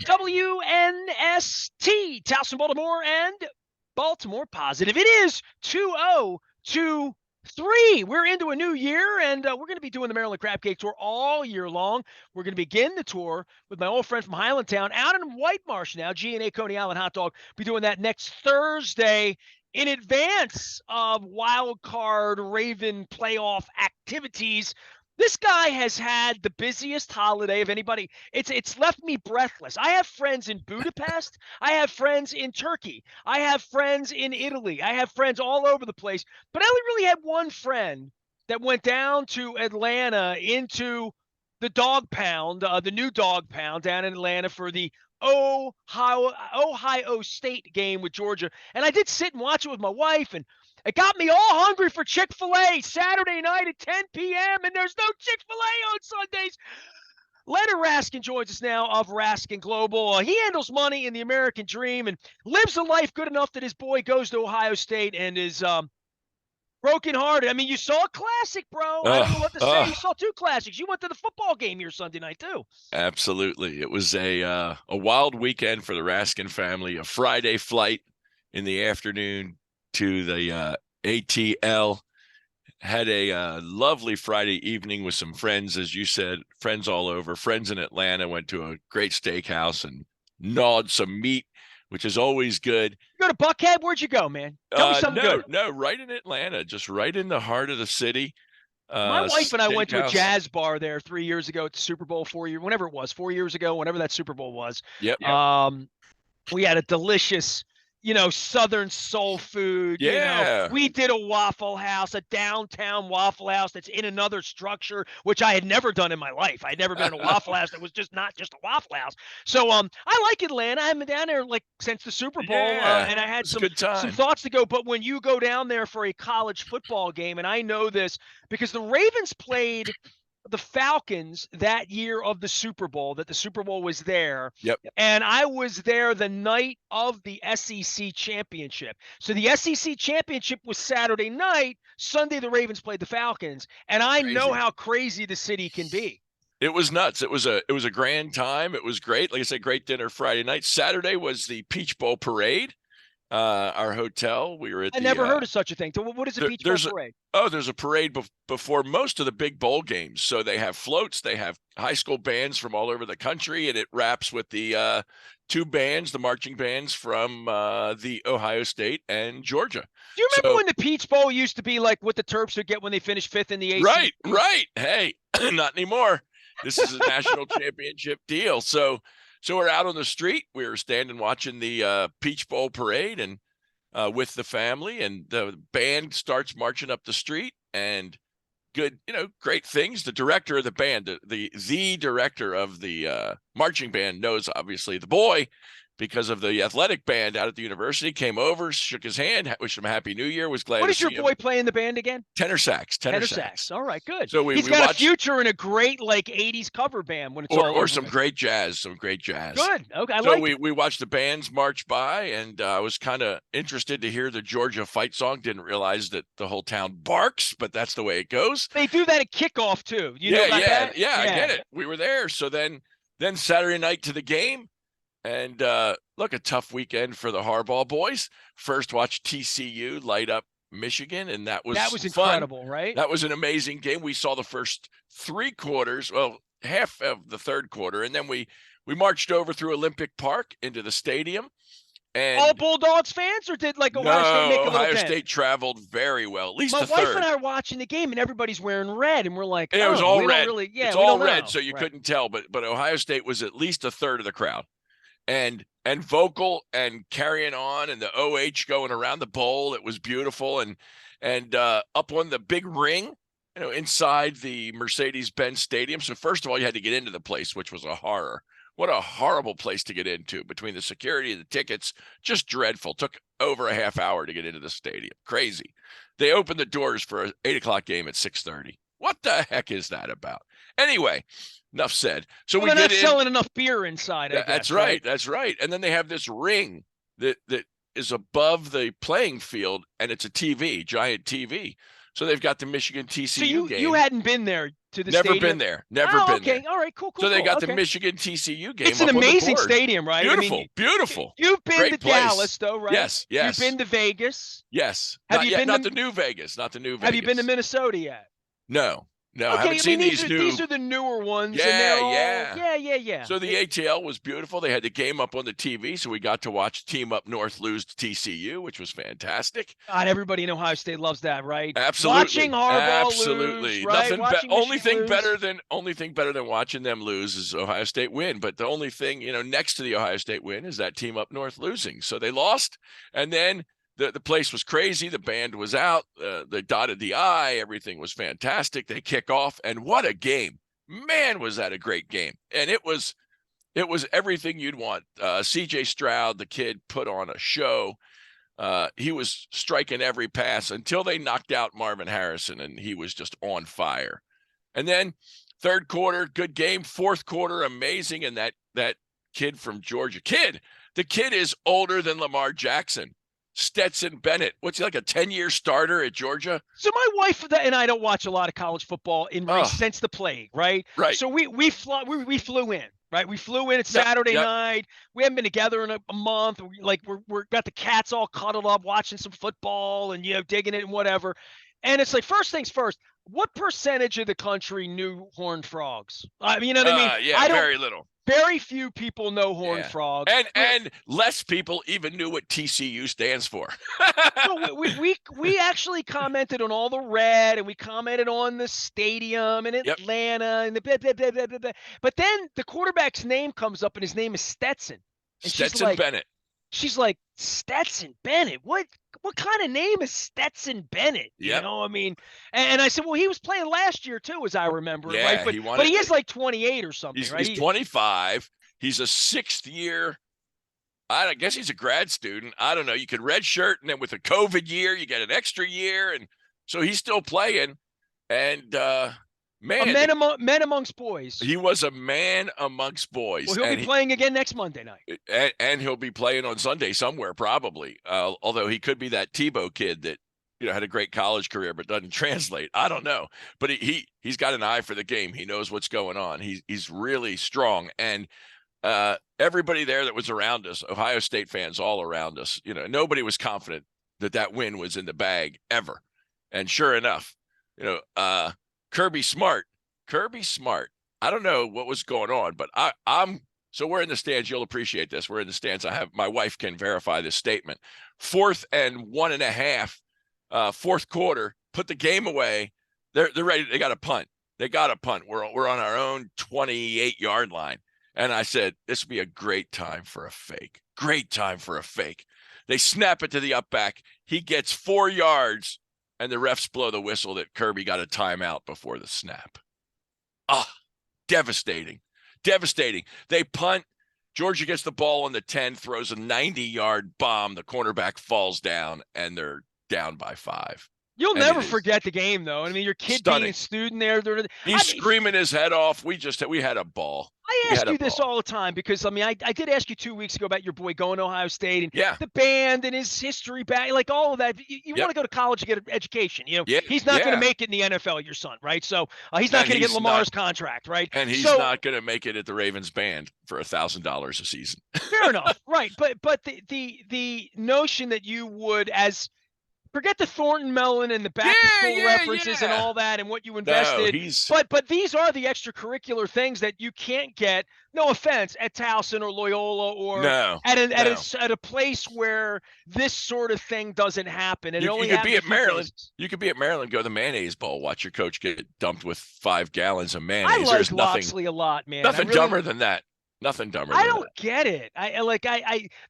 WNST, Towson, Baltimore, and Baltimore Positive. It is 2023. We're into a new year, and we're going to be doing the Maryland Crab Cake Tour all year long. We're going to begin the tour with my old friend from Highlandtown out in White Marsh now, G&A Coney Island Hot Dog. Be doing that next Thursday in advance of wild card Raven playoff activities. This guy has had the busiest holiday of anybody. It's left me breathless. I have friends in Budapest. I have friends in Turkey. I have friends in Italy. I have friends all over the place. But I only really had one friend that went down to Atlanta into the dog pound, the new dog pound down in Atlanta for the Ohio State game with Georgia. And I did sit and watch it with my wife, and it got me all hungry for Chick-fil-A Saturday night at 10 p.m., and there's no Chick-fil-A on Sundays. Leonard Raskin joins us now of Raskin Global. He handles money in the American dream and lives a life good enough that his boy goes to Ohio State and is brokenhearted. I mean, you saw a classic, bro. I don't know what to say. You saw two classics. You went to the football game here Sunday night, too. Absolutely. It was a wild weekend for the Raskin family, a Friday flight in the afternoon to the ATL. Had a lovely Friday evening with some friends, as you said, friends all over, friends in Atlanta. Went to a great steakhouse and gnawed some meat, which is always good. You go to Buckhead? Where'd you go, man? Tell me something good. No, right in Atlanta, just right in the heart of the city. My wife and I went to a jazz bar there 3 years ago at the Super Bowl, 4 years, whenever it was, 4 years ago, whenever that Super Bowl was. Yep. We had a delicious, Southern soul food. Yeah. We did a Waffle House, a downtown Waffle House that's in another structure, which I had never done in my life. I'd never been in a Waffle House that was not just a Waffle House. So I like Atlanta. I haven't been down there since the Super Bowl, and I had some thoughts to go. But when you go down there for a college football game, and I know this because the Ravens played the Falcons that year of the Super Bowl, that the Super Bowl was there. Yep. And I was there the night of the SEC championship. So the SEC championship was Saturday night. Sunday, the Ravens played the Falcons. And I know how crazy the city can be. It was nuts. It was a grand time. It was great. Like I said, great dinner Friday night. Saturday was the Peach Bowl parade. Our hotel, we were at. I never heard of such a thing. So what is a Peach Bowl parade? There's a parade before most of the big bowl games. So they have floats, they have high school bands from all over the country, and it wraps with the two bands, the marching bands from the Ohio State and Georgia. Do you remember when the Peach Bowl used to be like what the Terps would get when they finished fifth in the ACC? Right. Hey, not anymore. This is a national championship deal. So we're out on the street. We were standing watching the Peach Bowl parade and with the family, and the band starts marching up the street, and good, great things. The director of the band, the director of the marching band knows obviously the boy because of the athletic band out at the university, came over, shook his hand, wished him a happy new year, was glad What to does your boy play in the band again? Tenor sax. All right, good. So he's got a future in a great 80s cover band when it's all over. Or some great jazz. Good. Okay, So we watched the bands march by, and I was kind of interested to hear the Georgia fight song. Didn't realize that the whole town barks, but that's the way it goes. They do that at kickoff too. Yeah, I get it. We were there. So then Saturday night to the game. And look, a tough weekend for the Harbaugh boys. First, watch TCU light up Michigan, and that was fun. Incredible, right? That was an amazing game. We saw the first three quarters, half of the third quarter, and then we marched over through Olympic Park into the stadium. And all Bulldogs fans, or did Ohio State make a little Ohio State traveled very well, at least my a third. My wife and I are watching the game, and everybody's wearing red, and we're like, it was all red. It's all red, so you right. couldn't tell. But Ohio State was at least a third of the crowd. And vocal and carrying on, and the OH going around the bowl. It was beautiful. And up on the big ring, inside the Mercedes-Benz Stadium. So first of all, you had to get into the place, which was a horror. What a horrible place to get into, between the security and the tickets. Just dreadful. Took over a half hour to get into the stadium. Crazy. They opened the doors for an 8:00 game at 6:30. What the heck is that about? Anyway, enough said. So they're not selling enough beer inside. I guess, that's right. That's right. And then they have this ring that is above the playing field, and it's a TV, giant TV. So they've got the Michigan TCU game. You hadn't been there to the Never stadium? been there. Never Oh, been there. okay. All right. Cool. Cool. So they Cool. got the Okay. Michigan TCU game It's an up on the amazing board. stadium, right? I mean, Beautiful, beautiful. you've been to Great place. Dallas, though, right? Yes, You've yes, been to Vegas. yes. Have Not you yet. been Not to the new Vegas. Not the new Have you been to Vegas. Minnesota yet? No, no. I Okay, haven't I mean seen these these new. are the newer ones, and Yeah, they're all yeah. yeah. So the ATL was beautiful. They had the game up on the TV, so we got to watch Team Up North lose to TCU, which was fantastic. God, everybody in Ohio State loves that, right? Watching Absolutely, Harbaugh lose, absolutely. right? Nothing. Watching Only Michigan thing lose. better than watching them lose is Ohio State win. But the only thing next to the Ohio State win is that Team Up North losing. So they lost, and then the place was crazy. The band was out. They dotted the I. Everything was fantastic. They kick off, and what a game! Man, was that a great game! And it was everything you'd want. C.J. Stroud, the kid, put on a show. He was striking every pass until they knocked out Marvin Harrison, and he was just on fire. And then third quarter, good game. Fourth quarter, amazing. And that kid from Georgia, the kid is older than Lamar Jackson. Stetson Bennett. What's he, like a 10-year starter at Georgia? So my wife and I don't watch a lot of college football since the plague, right? Right. So we flew in. Right, we flew in. It's Saturday night. We haven't been together in a month. We're got the cats all cuddled up, watching some football and digging it and whatever. And it's like, first things first. What percentage of the country knew horned frogs? You know what I mean? Yeah, very little. Very few people know horned frogs, and less people even knew what TCU stands for. So we actually commented on all the red, and we commented on the stadium in Atlanta, and but then the quarterback's name comes up, and his name is Stetson. And Stetson Bennett. She's like, Stetson Bennett? What kind of name is Stetson Bennett? You know, I mean, and I said, well, he was playing last year too, as I remember, right? But he is like 28 or something, right? He's 25. He's a sixth year. I guess he's a grad student. I don't know. You could redshirt, and then with a COVID year, you get an extra year, and so he's still playing. And man, men amongst boys. He was a man amongst boys. Well, he'll be playing again next Monday night. And he'll be playing on Sunday somewhere, probably. Although he could be that Tebow kid that had a great college career but doesn't translate. I don't know. But he's got an eye for the game. He knows what's going on. He's really strong. And everybody there that was around us, Ohio State fans all around us, nobody was confident that win was in the bag ever. And sure enough, Kirby Smart. I don't know what was going on, but so we're in the stands. You'll appreciate this. We're in the stands. My wife can verify this statement. 4th and 1.5, fourth quarter, put the game away. They're ready. They got a punt. We're on our own 28-yard line. And I said, this would be a great time for a fake. They snap it to the up back. He gets 4 yards. And the refs blow the whistle that Kirby got a timeout before the snap. Devastating. They punt. Georgia gets the ball on the 10, throws a 90-yard bomb. The cornerback falls down, and they're down by 5. You'll never forget the game, though. I mean, your kid being a student there. He's screaming his head off. We had a ball. I ask you this all the time because, I mean, I did ask you 2 weeks ago about your boy going to Ohio State and the band and his history back, like all of that. You want to go to college to get an education. He's not going to make it in the NFL, your son, right? So he's not going to get Lamar's contract, right? And he's not going to make it at the Ravens band for $1,000 a season. Fair enough, right? But the notion that you would, as forget the Thornton Mellon and the back-to-school references and all that and what you invested. But these are the extracurricular things that you can't get, no offense, at Towson or Loyola or at a place where this sort of thing doesn't happen. And you could be at Maryland. You could be at Maryland, go to the mayonnaise bowl, watch your coach get dumped with 5 gallons of mayonnaise. I like Loxley a lot, man. Nothing dumber than that. Nothing dumber. I don't get it.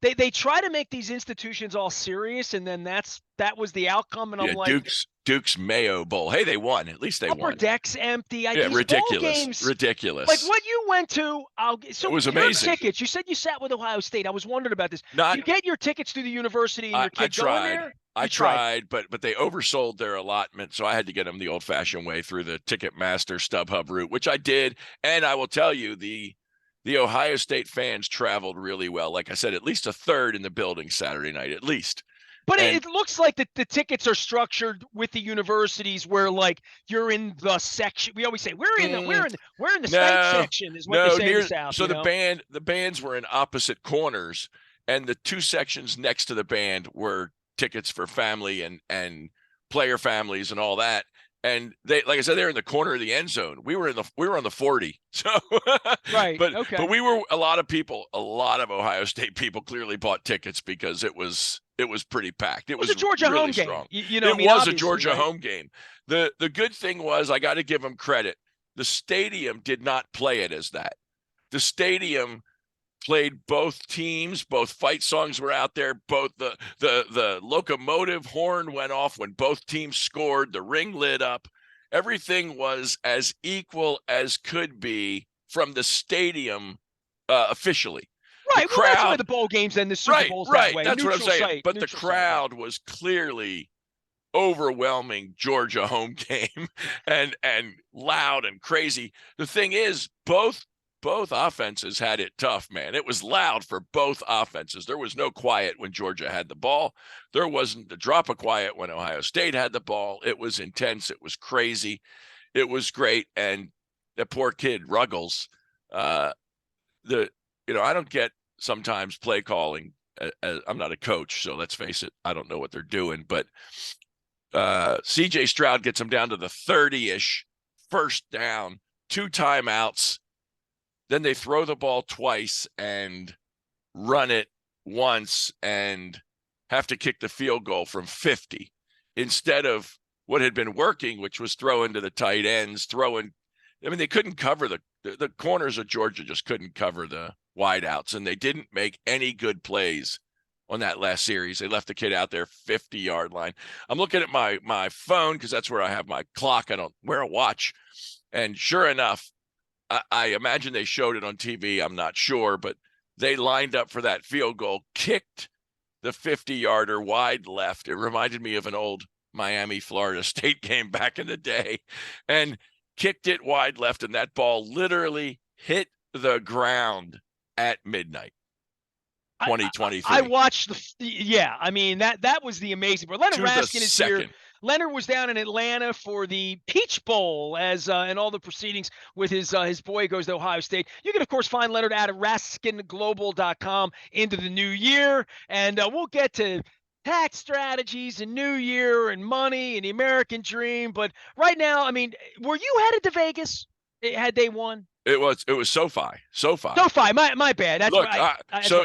They try to make these institutions all serious, and then that was the outcome. And I'm like, Duke's Mayo Bowl. Hey, they won. At least they won. Upper Deck's empty. Ridiculous. Ridiculous. Like what you went to. It was amazing. Tickets. You said you sat with Ohio State. I was wondering about this. You get your tickets through the university, and your kid going there. I tried, but they oversold their allotment, so I had to get them the old-fashioned way through the Ticketmaster StubHub route, which I did. And I will tell you, the Ohio State fans traveled really well. Like I said, at least a third in the building Saturday night, at least. But And it looks like the tickets are structured with the universities where like you're in the section. We always say we're in the state no, section is what they no, say in the near. South. So the bands were in opposite corners, and the two sections next to the band were tickets for family and player families and all that. And they, like I said, they're in the corner of the end zone. We were on the 40. So, Right. but Okay. we were a lot of Ohio State people clearly bought tickets because it was pretty packed. It It was a was Georgia home really game. strong. I It mean, was a obviously, Georgia right? home game. The good thing was I got to give them credit. The stadium did not play it as that. The stadium played both teams. Both fight songs were out there. Both the locomotive horn went off when both teams scored. The ring lit up. Everything was as equal as could be from the stadium officially. The Right. Well, that's the way crowd, the bowl games and the Super right, Bowl's that right. way. That's what I'm Neutral saying. site. But the Neutral site. Right. crowd was clearly overwhelming Georgia home game and loud and crazy. The thing is, both offenses had it tough, man. It was loud for both offenses. There was no quiet when Georgia had the ball. There wasn't the drop of quiet when Ohio State had the ball. It was intense. It was crazy. It was great. And that poor kid Ruggles, I don't get sometimes play calling. I'm not a coach, so let's face it, I don't know what they're doing. But CJ Stroud gets him down to the 30-ish, first down, 2 timeouts. Then they throw the ball twice and run it once and have to kick the field goal from 50 instead of what had been working, which was throwing to the tight ends, they couldn't cover the corners of Georgia, just couldn't cover the wideouts, and they didn't make any good plays on that last series. They left the kid out there 50-yard line. I'm looking at my phone because that's where I have my clock. I don't wear a watch. And sure enough, I imagine they showed it on TV. I'm not sure, but they lined up for that field goal, kicked the 50-yarder wide left. It reminded me of an old Miami, Florida State game back in the day, and kicked it wide left, and that ball literally hit the ground at midnight. 2023. I watched I mean, that was the amazing part. Leonard Raskin is here. Leonard was down in Atlanta for the Peach Bowl and all the proceedings with his boy goes to Ohio State. You can, of course, find Leonard at RaskinGlobal.com into the new year. And we'll get to tax strategies and New Year and money and the American dream. But right now, I mean, were you headed to Vegas? Had they won? It was SoFi. My bad. That's Look,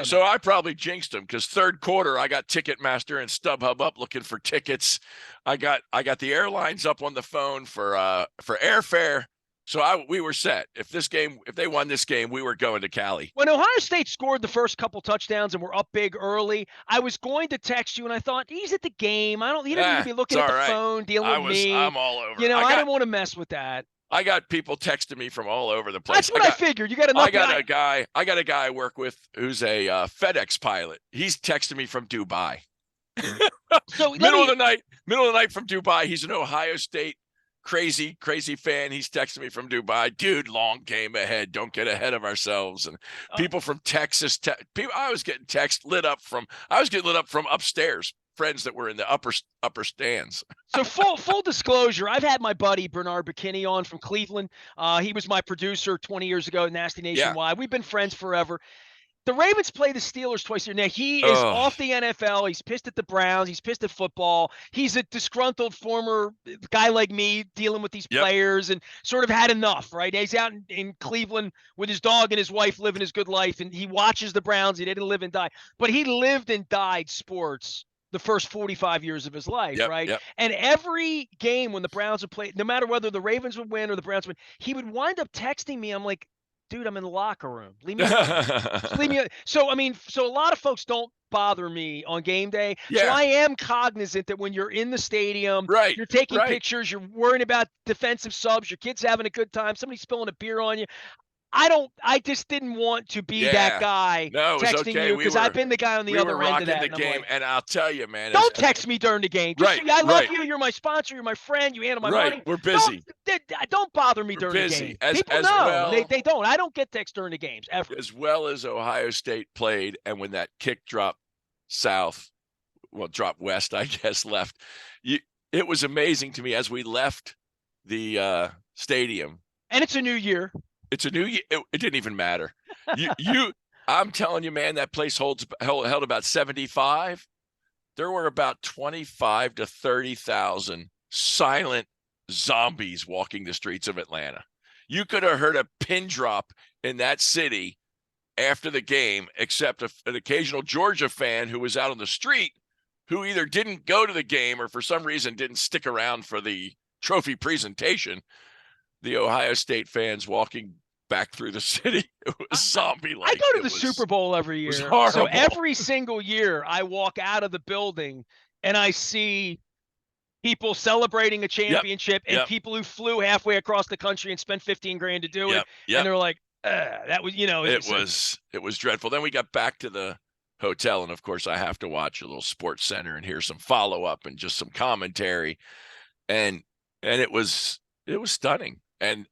so I probably jinxed them because third quarter I got Ticketmaster and StubHub up looking for tickets. I got the airlines up on the phone for airfare. So we were set. If they won this game, we were going to Cali. When Ohio State scored the first couple touchdowns and were up big early, I was going to text you, and I thought he's at the game. He didn't need to be looking at the phone, dealing with me. I'm all over. I didn't want to mess with that. I got people texting me from all over the place. That's what I figured. You got enough. I got a guy I work with who's a FedEx pilot. He's texting me from Dubai. So middle of the night from Dubai. He's an Ohio State crazy fan. He's texting me from Dubai. Dude, long game ahead. Don't get ahead of ourselves. And people from Texas. I was getting lit up from upstairs. Friends that were in the upper stands. So full disclosure, I've had my buddy Bernard Bikini on from Cleveland. He was my producer 20 years ago at Nasty Nationwide. Yeah. We've been friends forever. The Ravens play the Steelers twice a year. Now, he is off the NFL. He's pissed at the Browns. He's pissed at football. He's a disgruntled former guy like me dealing with these players and sort of had enough, right? He's out in Cleveland with his dog and his wife living his good life, and he watches the Browns. He didn't live and die. But he lived and died sports the first 45 years of his life, right? Yep. And every game when the Browns would play, no matter whether the Ravens would win or the Browns would win, he would wind up texting me. I'm like, dude, I'm in the locker room. Leave me alone. So, a lot of folks don't bother me on game day. Yeah. So I am cognizant that when you're in the stadium, you're taking pictures, you're worrying about defensive subs, your kid's having a good time, somebody's spilling a beer on you. I just didn't want to be that guy texting you because I've been the guy on the other end of that. The game, and I'll tell you, man. Don't text me during the game. I love you. You're my sponsor. You're my friend. You handle my money. We're busy. Don't bother me during the game. People know. Well, they don't. I don't get texts during the games ever. As well as Ohio State played, and when that kick dropped south, dropped west, I guess, left. It was amazing to me as we left the stadium. And it's a new year. It's a new year. It didn't even matter. I'm telling you, man, that place held about 75. There were about 25 to 30,000 silent zombies walking the streets of Atlanta. You could have heard a pin drop in that city after the game, except an occasional Georgia fan who was out on the street who either didn't go to the game or for some reason didn't stick around for the trophy presentation. The Ohio State fans walking back through the city. It was zombie-like. I go to the Super Bowl every year. So every single year I walk out of the building and I see people celebrating a championship and people who flew halfway across the country and spent 15 grand to do it. And they're like, that was, it was dreadful. Then we got back to the hotel. And of course I have to watch a little Sports Center and hear some follow-up and just some commentary. And it was stunning. And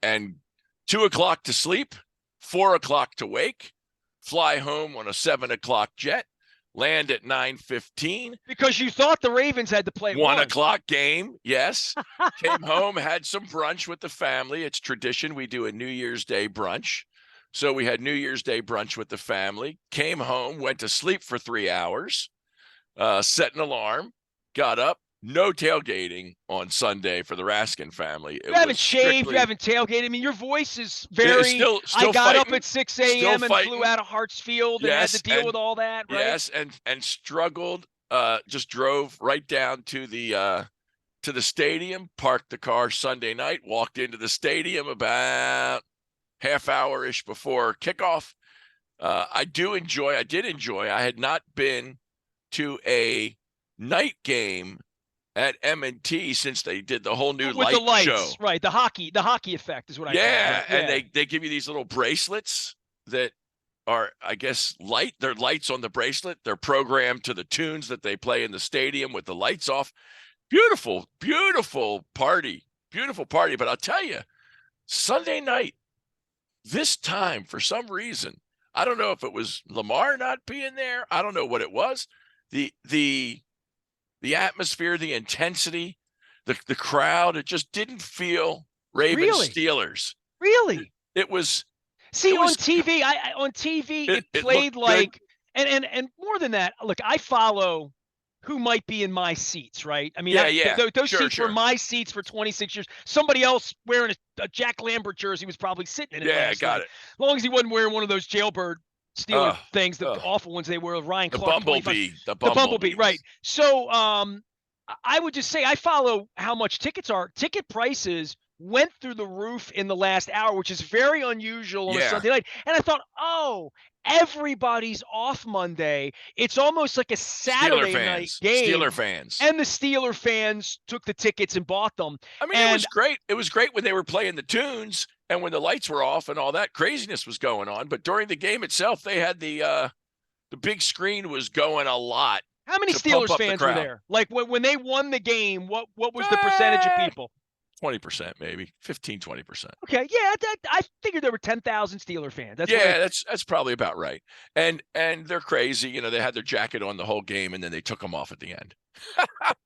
2 o'clock to sleep, 4 o'clock to wake, fly home on a 7 o'clock jet, land at 9:15. Because you thought the Ravens had to play 1 o'clock game, yes. Came home, had some brunch with the family. It's tradition. We do a New Year's Day brunch. So we had New Year's Day brunch with the family. Came home, went to sleep for 3 hours, set an alarm, got up. No tailgating on Sunday for the Raskin family. You haven't shaved, you haven't tailgated. I mean, your voice is very. Still I got fighting, up at 6 a.m. and flew out of Hartsfield and had to deal with all that, right? Yes, and struggled. Just drove right down to the stadium, parked the car Sunday night, walked into the stadium about half hour-ish before kickoff. I did enjoy. I had not been to a night game at M&T since they did the whole new with the lights show. Right, the hockey effect is what I call it. Yeah, and they give you these little bracelets that are, I guess, they're lights on the bracelet. They're programmed to the tunes that they play in the stadium with the lights off. Beautiful, beautiful party. Beautiful party. But I'll tell you, Sunday night, this time, for some reason, I don't know if it was Lamar not being there. I don't know what it was. The atmosphere, the intensity, the crowd, it just didn't feel Ravens Steelers. Really? It was. On TV, it played like, and more than that, look, I follow who might be in my seats, right? I mean, those seats were my seats for 26 years. Somebody else wearing a Jack Lambert jersey was probably sitting in it. Yeah, got it. As long as he wasn't wearing one of those jailbird Steeler things, the awful ones they were. Ryan Clark, the Bumblebee, right? So, I would just say I follow how much tickets are. Ticket prices went through the roof in the last hour, which is very unusual on a Sunday night. And I thought, everybody's off Monday. It's almost like a Saturday night game. Steeler fans. And the Steeler fans took the tickets and bought them. I mean, it was great. It was great when they were playing the tunes and when the lights were off and all that craziness was going on. But during the game itself, they had the big screen was going a lot. How many Steelers fans were there? Like when they won the game, what was the percentage of people? 20%, maybe 15, 20%. Okay, yeah, I figured there were 10,000 Steeler fans. That's probably about right. And they're crazy. You know, they had their jacket on the whole game, and then they took them off at the end.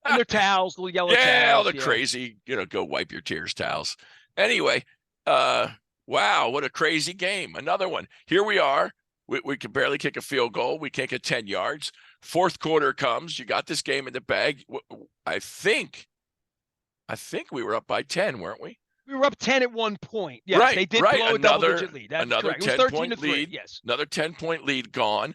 And their towels, little yellow towels. Yeah, all the crazy, go wipe your tears towels. Anyway, wow, what a crazy game. Another one. Here we are. We can barely kick a field goal. We can't get 10 yards. Fourth quarter comes. You got this game in the bag. I think we were up by 10, weren't we? We were up 10 at one point. Yes, right, they did blow a double-digit lead. That's another correct. It was 10-point lead. Yes. Another 10-point lead gone.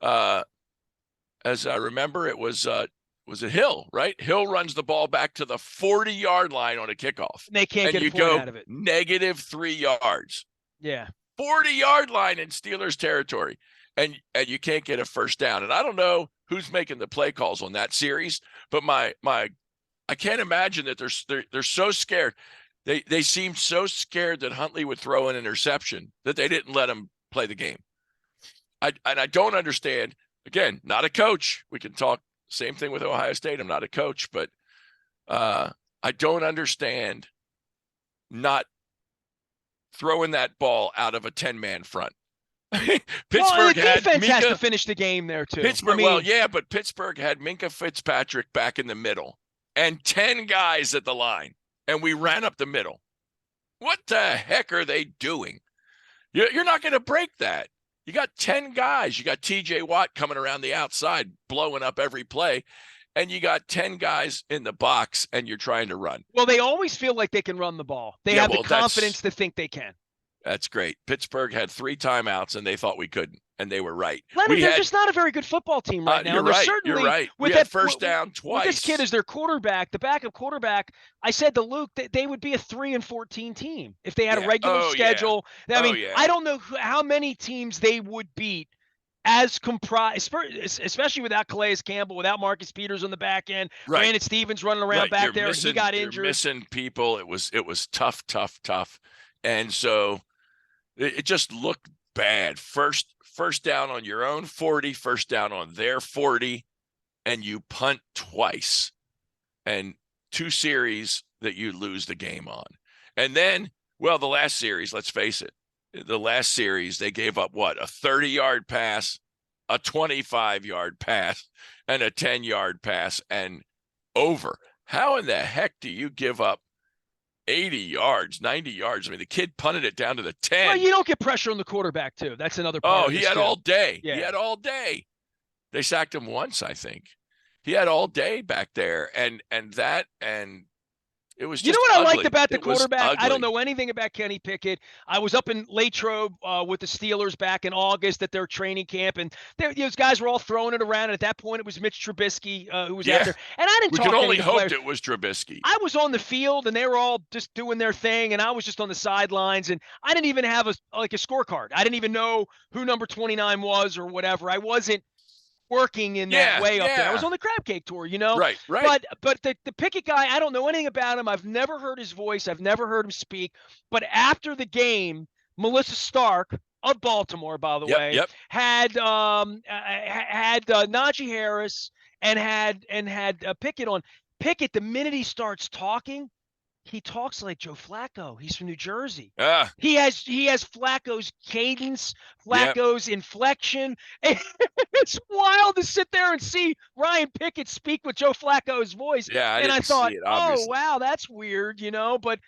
As I remember, it was it Hill, right? Hill runs the ball back to the 40-yard line on a kickoff. And they can't get a point out of it. -3 yards. Yeah. 40-yard line in Steelers territory. And you can't get a first down. And I don't know who's making the play calls on that series, but I can't imagine that they're so scared. They seemed so scared that Huntley would throw an interception that they didn't let him play the game. I don't understand. Again, not a coach. We can talk same thing with Ohio State. I'm not a coach, but I don't understand not throwing that ball out of a 10-man front. Well, Pittsburgh the had defense has to Minka. finish the game there too. Pittsburgh, well, yeah, but Pittsburgh had Minka Fitzpatrick back in the middle and 10 guys at the line, and we ran up the middle. What the heck are they doing? You're not going to break that. You got 10 guys. You got TJ Watt coming around the outside, blowing up every play, and you got 10 guys in the box, and you're trying to run. Well, they always feel like they can run the ball. They have the confidence to think they can. That's great. Pittsburgh had 3 timeouts, and they thought we couldn't, and they were right. Leonard, they're just not a very good football team right now. You're right. You're right. We had first down twice. With this kid as their quarterback, the backup quarterback, I said to Luke that they would be a 3-14 team if they had a regular schedule. Yeah. I mean, I don't know how many teams they would beat as comprised, especially without Calais Campbell, without Marcus Peters on the back end, Brandon Stevens running around back there. He got injured. You're missing people. It was tough. And so it just looked bad. First down on your own 40, first down on their 40, and you punt twice. And 2 series that you lose the game on. And then, well, the last series, let's face it, the last series, they gave up what? A 30-yard pass, a 25-yard pass, and a 10-yard pass, and over. How in the heck do you give up 80 yards, 90 yards? I mean, the kid punted it down to the 10. Well, you don't get pressure on the quarterback, too. That's another part of he had all day. Yeah. He had all day. They sacked him once, I think. He had all day back there, and it was just You know what ugly. I liked about the quarterback? I don't know anything about Kenny Pickett. I was up in Latrobe with the Steelers back in August at their training camp, and those guys were all throwing it around. And at that point, it was Mitch Trubisky who was out there. And I didn't talk to any We could only hope it was Trubisky. I was on the field, and they were all just doing their thing, and I was just on the sidelines, and I didn't even have a scorecard. I didn't even know who number 29 was or whatever. I wasn't working in that way up there. I was on the crab cake tour, you know? Right. But the Pickett guy, I don't know anything about him. I've never heard his voice. I've never heard him speak. But after the game, Melissa Stark of Baltimore, by the way, had Najee Harris and had Pickett on. Pickett, the minute he starts talking, he talks like Joe Flacco. He's from New Jersey. He has Flacco's cadence, Flacco's inflection. It's wild to sit there and see Ryan Pickett speak with Joe Flacco's voice. Yeah, I thought, oh wow, that's weird, you know. But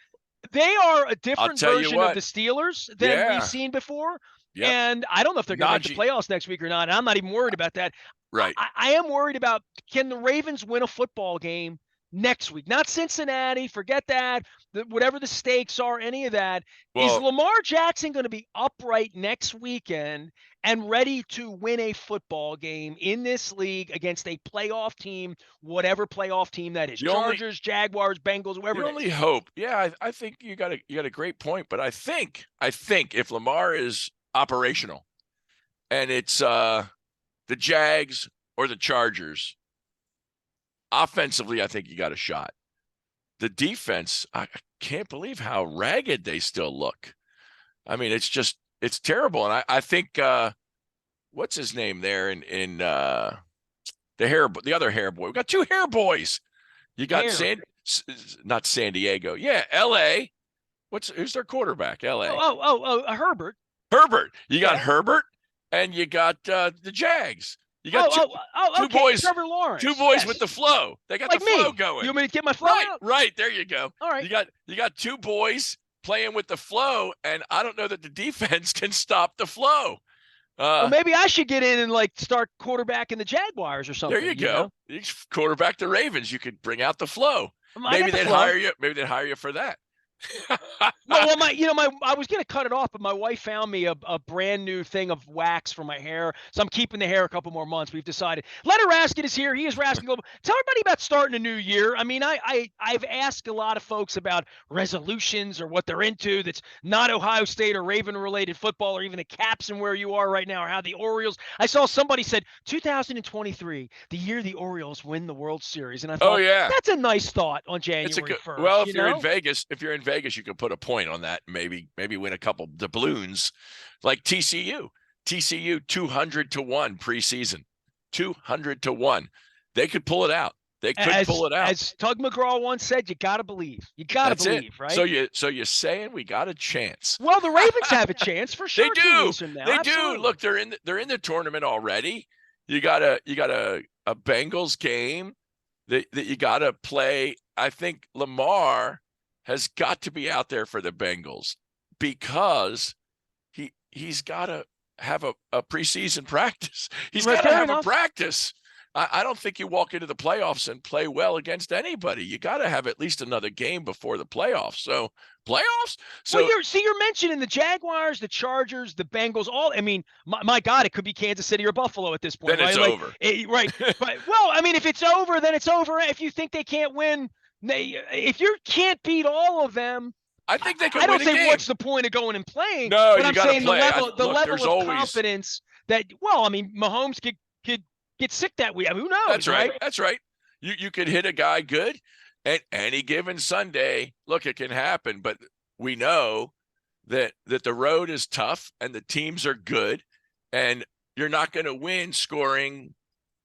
they are a different version of the Steelers than we've seen before. Yep. And I don't know if they're going to make the playoffs next week or not. And I'm not even worried about that. Right. I am worried about, can the Ravens win a football game next week? Not Cincinnati. Forget that. Whatever the stakes are, any of that. Is Lamar Jackson going to be upright next weekend and ready to win a football game in this league against a playoff team, whatever playoff team that is? Chargers, Jaguars, Bengals, whoever. You only hope. Yeah, I think you got a great point. But I think if Lamar is operational and it's the Jags or the Chargers, offensively, I think you got a shot. The defense, I can't believe how ragged they still look. I mean, it's terrible. And I think what's his name there in the other hair boy. We got 2 hair boys. You got not San Diego. Yeah, L.A. Who's their quarterback? L.A. Herbert. You got Herbert, and you got the Jags. You got two boys. Trevor Lawrence. 2 boys with the flow. They got the flow going. You want me to get my flow out? Right. There you go. All right. You got 2 boys playing with the flow, and I don't know that the defense can stop the flow. Well, maybe I should get in and start quarterbacking the Jaguars or something. There you go. You quarterback the Ravens. You could bring out the flow. Maybe they'd hire you. Maybe they'd hire you for that. I was gonna cut it off, but my wife found me a brand new thing of wax for my hair, so I'm keeping the hair a couple more months. We've decided. Leonard Raskin is here. He is Raskin Global. Tell everybody about starting a new year. I mean, I've asked a lot of folks about resolutions or what they're into. That's not Ohio State or Raven related football, or even the Caps and where you are right now, or how the Orioles. I saw somebody said 2023, the year the Orioles win the World Series, and I thought, that's a nice thought on January 1st. Well, if you're in Vegas, you could put a point on that. Maybe win a couple doubloons, like TCU 200-1 preseason, 200-1. They could pull it out. They could pull it out. As Tug McGraw once said, you got to believe. You got to That's it. believe, right? So you're saying we got a chance? Well, the Ravens have a chance for They sure 2 do. weeks from now. They Absolutely. do. Look, they're in the tournament already. You got a Bengals game that you got to play. I think Lamar has got to be out there for the Bengals because he's got to have a preseason practice. He's got to have a practice. I don't think you walk into the playoffs and play well against anybody. You got to have at least another game before the playoffs. So playoffs. So well, you're mentioning the Jaguars, the Chargers, the Bengals. All I mean, my God, it could be Kansas City or Buffalo at this point. Then right? it's over. Right. But well, I mean, if it's over, then it's over. If you think they can't win, if you can't beat all of them. I think they can. I don't win a say game. what's the point of going and playing. No, but you I'm got to saying play. the Look, level of confidence that. Well, I mean, Mahomes could get sick that week. I mean, who knows? That's right. That's right. You could hit a guy good, and any given Sunday. Look, it can happen, but we know that the road is tough and the teams are good, and you're not going to win scoring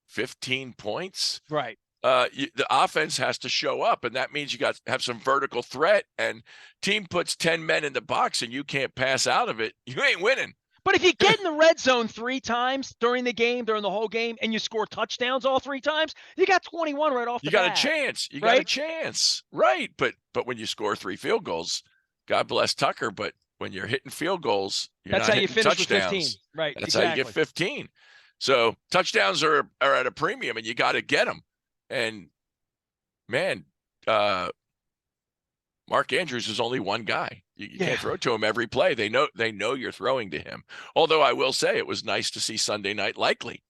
15 points. Right. The offense has to show up, and that means you got to have some vertical threat. And team puts 10 men in the box, and you can't pass out of it. You ain't winning. But if you get in the red zone 3 times during the whole game, and you score touchdowns all 3 times, you got 21 right off the bat. You got a chance. You got a chance. Right. But when you score 3 field goals, God bless Tucker, but when you're hitting field goals, that's how you finish with 15. Right. That's exactly. how you get 15. So touchdowns are at a premium, and you got to get them. And man, Mark Andrews is only one guy. You can't throw to him every play. They know you're throwing to him. Although I will say it was nice to see Sunday night Likely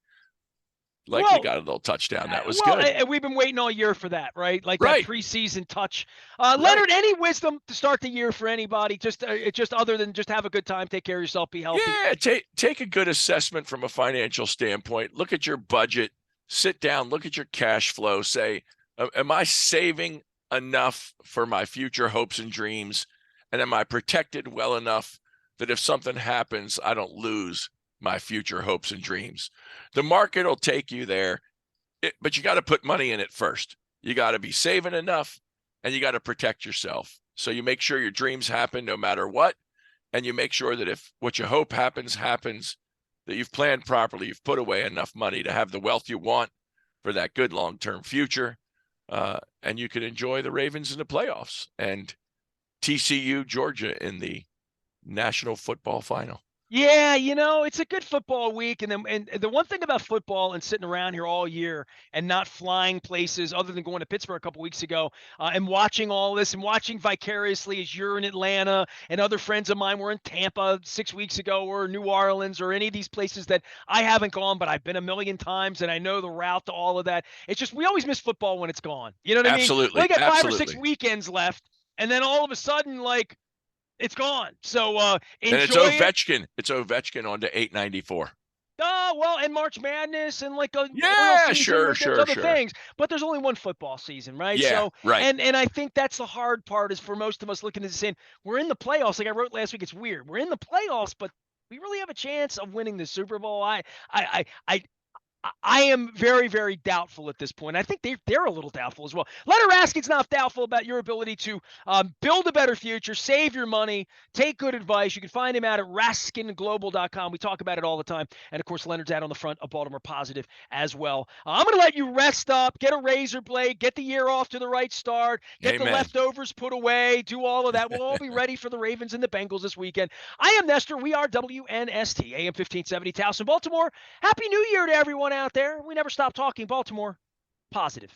got a little touchdown. That was good. And we've been waiting all year for that, right? Like that preseason touch. Leonard, any wisdom to start the year for anybody? Just other than just have a good time, take care of yourself, be healthy. Yeah, take a good assessment from a financial standpoint. Look at your budget. Sit down, look at your cash flow. Say, am I saving enough for my future hopes and dreams? And am I protected well enough that if something happens, I don't lose my future hopes and dreams? The market will take you there, but you got to put money in it first. You got to be saving enough, and you got to protect yourself. So you make sure your dreams happen no matter what, and you make sure that if what you hope happens, that you've planned properly, you've put away enough money to have the wealth you want for that good long-term future, and you can enjoy the Ravens in the playoffs and TCU, Georgia in the National Football Final. Yeah, it's a good football week, and the one thing about football and sitting around here all year and not flying places other than going to Pittsburgh a couple weeks ago and watching all this and watching vicariously as you're in Atlanta and other friends of mine were in Tampa 6 weeks ago or New Orleans or any of these places that I haven't gone, but I've been a million times and I know the route to all of that. It's just we always miss football when it's gone. You know what I mean? Absolutely. We got 5 or 6 weekends left, and then all of a sudden, like, it's gone. So enjoy. And it's Ovechkin. It's Ovechkin on to 894. Well, and March Madness and like a sure. other things. But there's only one football season, right? Yeah, so, right. And I think that's the hard part is for most of us looking at this saying we're in the playoffs. Like I wrote last week, it's weird. We're in the playoffs, but we really have a chance of winning the Super Bowl. I am very, very doubtful at this point. I think they're a little doubtful as well. Leonard Raskin's not doubtful about your ability to build a better future, save your money, take good advice. You can find him out at raskinglobal.com. We talk about it all the time. And, of course, Leonard's out on the front of Baltimore Positive as well. I'm going to let you rest up, get a razor blade, get the year off to the right start, get the leftovers put away, do all of that. We'll all be ready for the Ravens and the Bengals this weekend. I am Nestor. We are WNST, AM 1570, Towson, Baltimore. Happy New Year to everyone out there. We never stop talking Baltimore Positive.